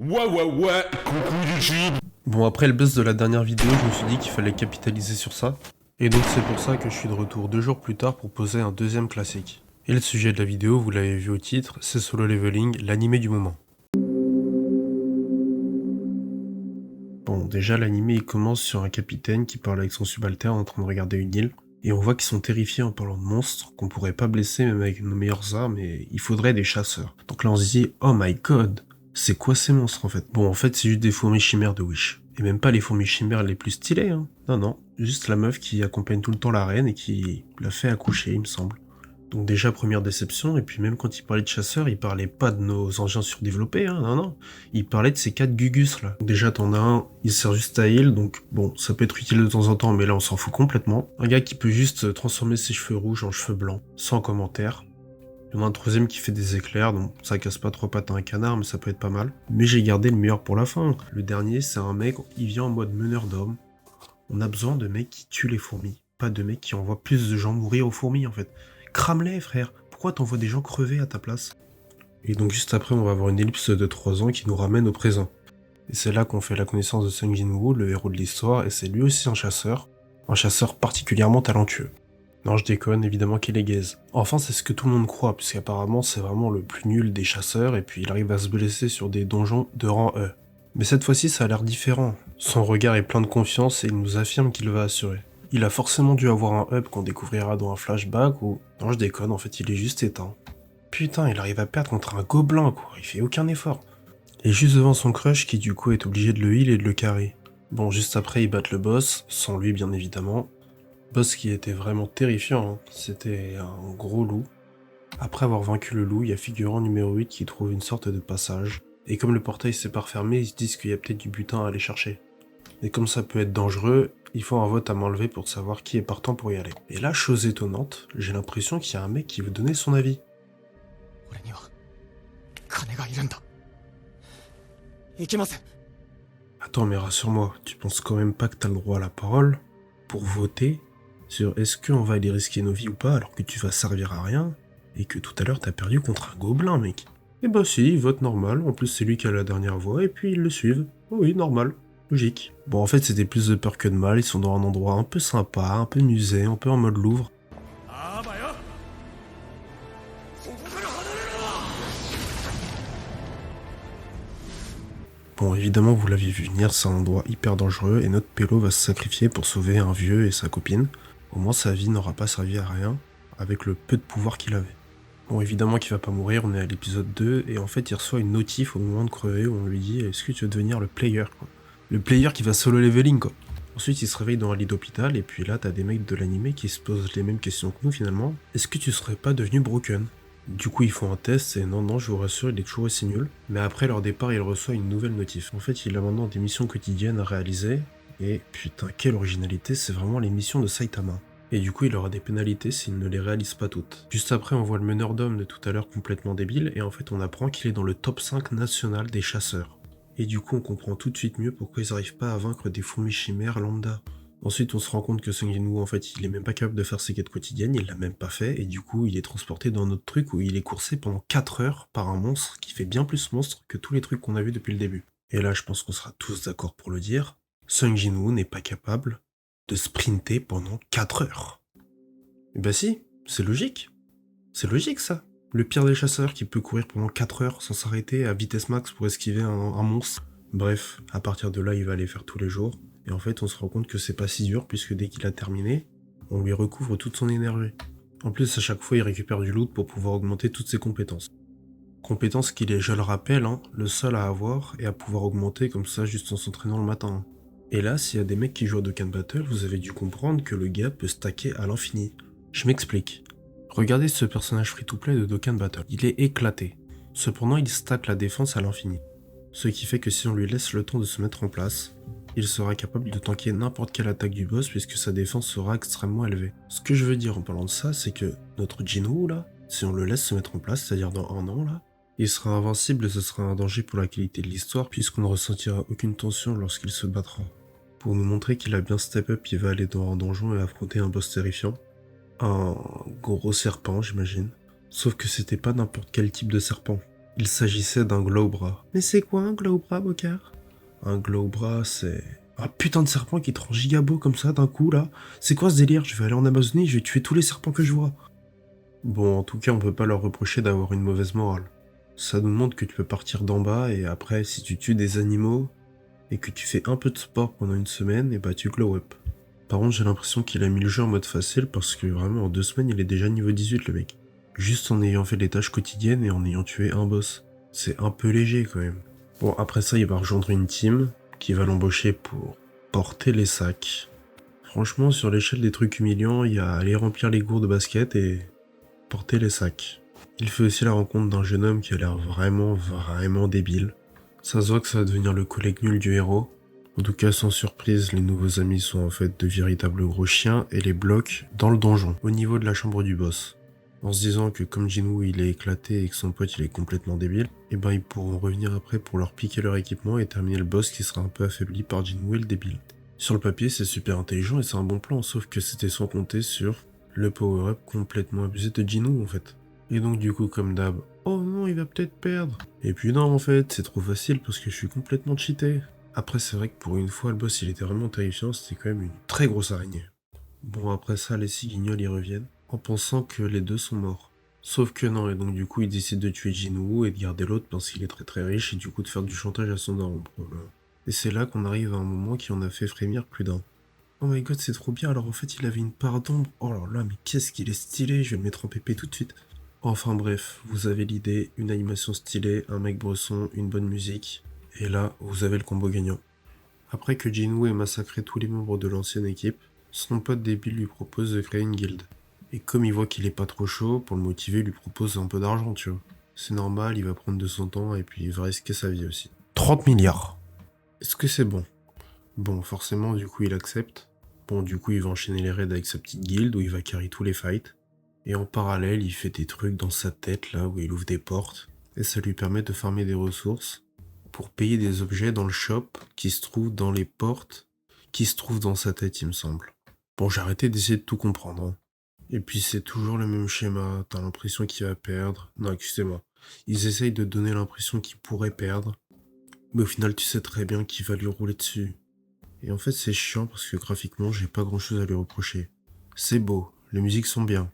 Ouais, coucou YouTube. Bon, après le buzz de la dernière vidéo, je me suis dit qu'il fallait capitaliser sur ça. Et donc c'est pour ça que je suis de retour 2 jours plus tard pour poser un deuxième classique. Et le sujet de la vidéo, vous l'avez vu au titre, c'est Solo Leveling, l'animé du moment. Bon, déjà l'animé il commence sur un capitaine qui parle avec son subalterne en train de regarder une île. Et on voit qu'ils sont terrifiés en parlant de monstres, qu'on pourrait pas blesser même avec nos meilleures armes, et il faudrait des chasseurs. Donc là on se dit, oh my god, c'est quoi ces monstres en fait? Bon en fait c'est juste des fourmis chimères de Wish. Et même pas les fourmis chimères les plus stylées, hein. Non, juste la meuf qui accompagne tout le temps la reine et qui l'a fait accoucher il me semble. Donc déjà première déception, et puis même quand il parlait de chasseurs, il parlait pas de nos engins surdéveloppés, hein, non. Il parlait de ces 4 Gugus là. Donc déjà t'en as un, il sert juste à heal, donc bon, ça peut être utile de temps en temps, mais là on s'en fout complètement. Un gars qui peut juste transformer ses cheveux rouges en cheveux blancs, sans commentaire. Il y en a un troisième qui fait des éclairs, donc ça casse pas trois pattes à un canard, mais ça peut être pas mal. Mais j'ai gardé le meilleur pour la fin. Le dernier, c'est un mec, il vient en mode meneur d'hommes. On a besoin de mecs qui tuent les fourmis, pas de mecs qui envoient plus de gens mourir aux fourmis en fait. Crame-les frère, pourquoi t'envoies des gens crever à ta place? Et donc juste après on va avoir une ellipse de 3 ans qui nous ramène au présent. Et c'est là qu'on fait la connaissance de Sung Jin-woo, le héros de l'histoire, et c'est lui aussi un chasseur particulièrement talentueux. Non je déconne, évidemment qu'il est gaze. Enfin c'est ce que tout le monde croit, puisqu'apparemment c'est vraiment le plus nul des chasseurs, et puis il arrive à se blesser sur des donjons de rang E. Mais cette fois-ci ça a l'air différent. Son regard est plein de confiance et il nous affirme qu'il va assurer. Il a forcément dû avoir un hub qu'on découvrira dans un flashback ou... Non je déconne, en fait il est juste éteint. Putain, il arrive à perdre contre un gobelin quoi, il fait aucun effort. Et juste devant son crush qui du coup est obligé de le heal et de le carry. Bon juste après ils battent le boss, sans lui bien évidemment. Boss qui était vraiment terrifiant, hein. C'était un gros loup. Après avoir vaincu le loup, il y a figurant numéro 8 qui trouve une sorte de passage. Et comme le portail s'est pas refermé, ils se disent qu'il y a peut-être du butin à aller chercher. Et comme ça peut être dangereux, il faut un vote à m'enlever pour savoir qui est partant pour y aller. Et là, chose étonnante, j'ai l'impression qu'il y a un mec qui veut donner son avis. Attends, mais rassure-moi, tu penses quand même pas que t'as le droit à la parole pour voter sur est-ce qu'on va aller risquer nos vies ou pas alors que tu vas servir à rien et que tout à l'heure t'as perdu contre un gobelin, mec. Eh bah si, il vote normal, en plus c'est lui qui a la dernière voix et puis ils le suivent. Oh oui, normal. Logique. Bon, en fait, c'était plus de peur que de mal. Ils sont dans un endroit un peu sympa, un peu musée, un peu en mode Louvre. Bon, évidemment, vous l'aviez vu venir, c'est un endroit hyper dangereux et notre pélo va se sacrifier pour sauver un vieux et sa copine. Au moins, sa vie n'aura pas servi à rien avec le peu de pouvoir qu'il avait. Bon, évidemment qu'il va pas mourir, on est à l'épisode 2 et en fait, il reçoit une notif au moment de crever où on lui dit est-ce que tu veux devenir le player, quoi. Le player qui va solo leveling, quoi. Ensuite, il se réveille dans un lit d'hôpital, et puis là, t'as des mecs de l'animé qui se posent les mêmes questions que nous, finalement. Est-ce que tu serais pas devenu broken? Du coup, ils font un test, et non, je vous rassure, il est toujours aussi nul. Mais après leur départ, il reçoit une nouvelle notif. En fait, il a maintenant des missions quotidiennes à réaliser, et putain, quelle originalité, c'est vraiment les missions de Saitama. Et du coup, il aura des pénalités s'il ne les réalise pas toutes. Juste après, on voit le meneur d'hommes de tout à l'heure complètement débile, et en fait, on apprend qu'il est dans le top 5 national des chasseurs. Et du coup, on comprend tout de suite mieux pourquoi ils n'arrivent pas à vaincre des fourmis chimères lambda. Ensuite, on se rend compte que Sung Jin-woo, en fait, il est même pas capable de faire ses quêtes quotidiennes, il l'a même pas fait, et du coup, il est transporté dans un autre truc où il est coursé pendant 4 heures par un monstre qui fait bien plus monstre que tous les trucs qu'on a vus depuis le début. Et là, je pense qu'on sera tous d'accord pour le dire, Sung Jin-woo n'est pas capable de sprinter pendant 4 heures. Et bah si, c'est logique. C'est logique ça. Le pire des chasseurs qui peut courir pendant 4 heures sans s'arrêter à vitesse max pour esquiver un monstre. Bref, à partir de là, il va les faire tous les jours. Et en fait, on se rend compte que c'est pas si dur, puisque dès qu'il a terminé, on lui recouvre toute son énergie. En plus, à chaque fois, il récupère du loot pour pouvoir augmenter toutes ses compétences. Compétences qu'il est, je le rappelle, le seul à avoir et à pouvoir augmenter comme ça juste en s'entraînant le matin. Et là, s'il y a des mecs qui jouent à Dokkan Battle, vous avez dû comprendre que le gars peut stacker à l'infini. Je m'explique. Regardez ce personnage free-to-play de Dokkan Battle, il est éclaté. Cependant, il stack la défense à l'infini. Ce qui fait que si on lui laisse le temps de se mettre en place, il sera capable de tanker n'importe quelle attaque du boss puisque sa défense sera extrêmement élevée. Ce que je veux dire en parlant de ça, c'est que notre Jinwoo là, si on le laisse se mettre en place, c'est-à-dire dans 1 an là, il sera invincible et ce sera un danger pour la qualité de l'histoire puisqu'on ne ressentira aucune tension lorsqu'il se battra. Pour nous montrer qu'il a bien step up, il va aller dans un donjon et affronter un boss terrifiant. Un gros serpent, j'imagine. Sauf que c'était pas n'importe quel type de serpent. Il s'agissait d'un Glowbra. Mais c'est quoi un Glowbra, Bocard? Un Glowbra, c'est... un putain de serpent qui te rend giga beau comme ça d'un coup là. C'est quoi ce délire? Je vais aller en Amazonie, je vais tuer tous les serpents que je vois. Bon, en tout cas, on peut pas leur reprocher d'avoir une mauvaise morale. Ça nous montre que tu peux partir d'en bas et après, si tu tues des animaux et que tu fais un peu de sport pendant une semaine, et bah tu glow up. Par contre, j'ai l'impression qu'il a mis le jeu en mode facile parce que vraiment en 2 semaines, il est déjà niveau 18 le mec. Juste en ayant fait les tâches quotidiennes et en ayant tué un boss. C'est un peu léger quand même. Bon, après ça, il va rejoindre une team qui va l'embaucher pour porter les sacs. Franchement, sur l'échelle des trucs humiliants, il y a aller remplir les gourdes de basket et porter les sacs. Il fait aussi la rencontre d'un jeune homme qui a l'air vraiment débile. Ça se voit que ça va devenir le collègue nul du héros. En tout cas, sans surprise, les nouveaux amis sont en fait de véritables gros chiens et les bloquent dans le donjon, au niveau de la chambre du boss. En se disant que comme Jinwoo il est éclaté et que son pote il est complètement débile, et ben ils pourront revenir après pour leur piquer leur équipement et terminer le boss qui sera un peu affaibli par Jinwoo et le débile. Sur le papier c'est super intelligent et c'est un bon plan, sauf que c'était sans compter sur le power-up complètement abusé de Jinwoo en fait. Et donc du coup comme d'hab, oh non il va peut-être perdre. Et puis non en fait c'est trop facile parce que je suis complètement cheaté. Après c'est vrai que pour une fois le boss il était vraiment terrifiant, c'était quand même une très grosse araignée. Bon après ça les 6 guignols y reviennent en pensant que les deux sont morts. Sauf que non, et donc du coup ils décident de tuer Jinwoo et de garder l'autre parce qu'il est très riche et du coup de faire du chantage à son daron. Et c'est là qu'on arrive à un moment qui en a fait frémir plus d'un. Oh my god c'est trop bien, alors en fait il avait une part d'ombre. Oh là là mais qu'est-ce qu'il est stylé, je vais le mettre en PP tout de suite. Enfin bref, vous avez l'idée, une animation stylée, un mec bresson, une bonne musique. Et là, vous avez le combo gagnant. Après que Jinwoo ait massacré tous les membres de l'ancienne équipe, son pote débile lui propose de créer une guilde. Et comme il voit qu'il est pas trop chaud, pour le motiver, il lui propose un peu d'argent, tu vois. C'est normal, il va prendre de son temps et puis il va risquer sa vie aussi. 30 milliards. Est-ce que c'est bon? Bon, forcément, du coup, il accepte. Bon, du coup, il va enchaîner les raids avec sa petite guilde où il va carry tous les fights. Et en parallèle, il fait des trucs dans sa tête, là, où il ouvre des portes. Et ça lui permet de farmer des ressources pour payer des objets dans le shop qui se trouvent dans les portes, qui se trouvent dans sa tête, il me semble. Bon, j'ai arrêté d'essayer de tout comprendre, hein. Et puis c'est toujours le même schéma, t'as l'impression qu'il va perdre. Non, excusez-moi. Ils essayent de donner l'impression qu'il pourrait perdre, mais au final tu sais très bien qu'il va lui rouler dessus. Et en fait c'est chiant parce que graphiquement j'ai pas grand chose à lui reprocher. C'est beau, les musiques sont bien,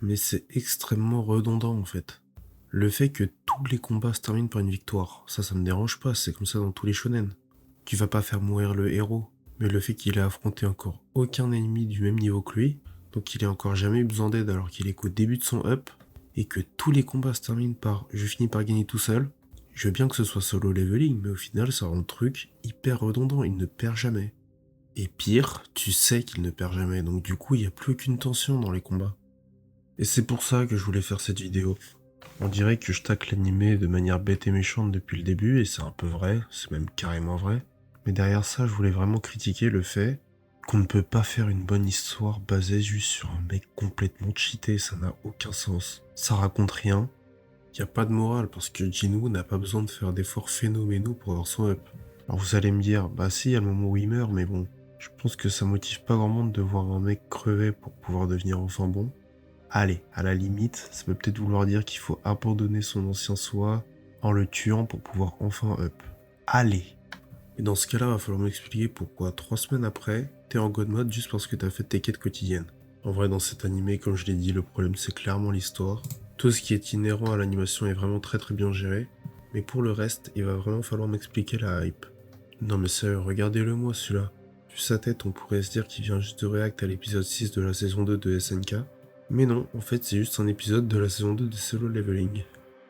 mais c'est extrêmement redondant en fait. Le fait que tous les combats se terminent par une victoire, ça me dérange pas, c'est comme ça dans tous les shonen. Tu vas pas faire mourir le héros, mais le fait qu'il ait affronté encore aucun ennemi du même niveau que lui, donc qu'il ait encore jamais eu besoin d'aide alors qu'il est qu'au début de son up, et que tous les combats se terminent par je finis par gagner tout seul, je veux bien que ce soit solo leveling, mais au final ça rend le truc hyper redondant, il ne perd jamais. Et pire, tu sais qu'il ne perd jamais, donc du coup il n'y a plus aucune tension dans les combats. Et c'est pour ça que je voulais faire cette vidéo. On dirait que je tacle l'animé de manière bête et méchante depuis le début, et c'est un peu vrai, c'est même carrément vrai. Mais derrière ça, je voulais vraiment critiquer le fait qu'on ne peut pas faire une bonne histoire basée juste sur un mec complètement cheaté, ça n'a aucun sens. Ça raconte rien, y a pas de morale parce que Jinwoo n'a pas besoin de faire d'efforts phénoménaux pour avoir son up. Alors vous allez me dire, bah si, il y a le moment où il meurt, mais bon, je pense que ça motive pas grand monde de voir un mec crever pour pouvoir devenir enfin bon. Allez, à la limite, ça peut peut-être vouloir dire qu'il faut abandonner son ancien soi en le tuant pour pouvoir enfin up. Allez. Et dans ce cas-là, va falloir m'expliquer pourquoi 3 semaines après, t'es en god mode juste parce que t'as fait tes quêtes quotidiennes. En vrai, dans cet animé, comme je l'ai dit, le problème c'est clairement l'histoire. Tout ce qui est inhérent à l'animation est vraiment très bien géré, mais pour le reste, il va vraiment falloir m'expliquer la hype. Non mais sérieux, regardez-le moi celui-là. Vu sa tête, on pourrait se dire qu'il vient juste de react à l'épisode 6 de la saison 2 de SNK, mais non, en fait c'est juste un épisode de la saison 2 de Solo Leveling.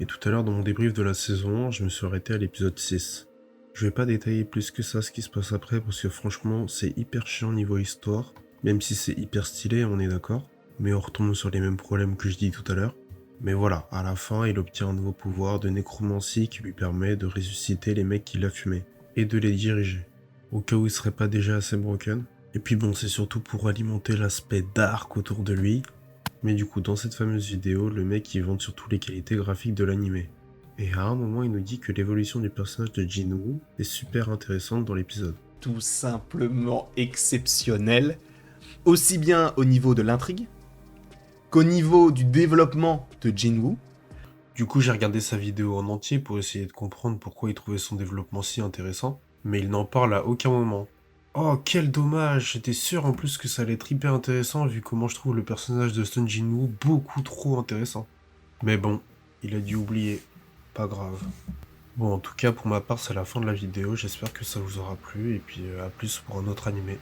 Et tout à l'heure dans mon débrief de la saison 1, je me suis arrêté à l'épisode 6. Je vais pas détailler plus que ça ce qui se passe après parce que franchement c'est hyper chiant niveau histoire, même si c'est hyper stylé, on est d'accord, mais on retombe sur les mêmes problèmes que je dis tout à l'heure. Mais voilà, à la fin il obtient un nouveau pouvoir de nécromancie qui lui permet de ressusciter les mecs qu'il a fumés, et de les diriger, au cas où il serait pas déjà assez broken. Et puis bon, c'est surtout pour alimenter l'aspect dark autour de lui. Mais du coup, dans cette fameuse vidéo, le mec il vante surtout les qualités graphiques de l'animé. Et à un moment, il nous dit que l'évolution du personnage de Jinwoo est super intéressante dans l'épisode. Tout simplement exceptionnel, aussi bien au niveau de l'intrigue qu'au niveau du développement de Jinwoo. Du coup, j'ai regardé sa vidéo en entier pour essayer de comprendre pourquoi il trouvait son développement si intéressant, mais il n'en parle à aucun moment. Oh, quel dommage! J'étais sûr en plus que ça allait être hyper intéressant vu comment je trouve le personnage de Sun Jinwoo beaucoup trop intéressant. Mais bon, il a dû oublier. Pas grave. Bon, en tout cas, pour ma part, c'est la fin de la vidéo. J'espère que ça vous aura plu et puis à plus pour un autre animé.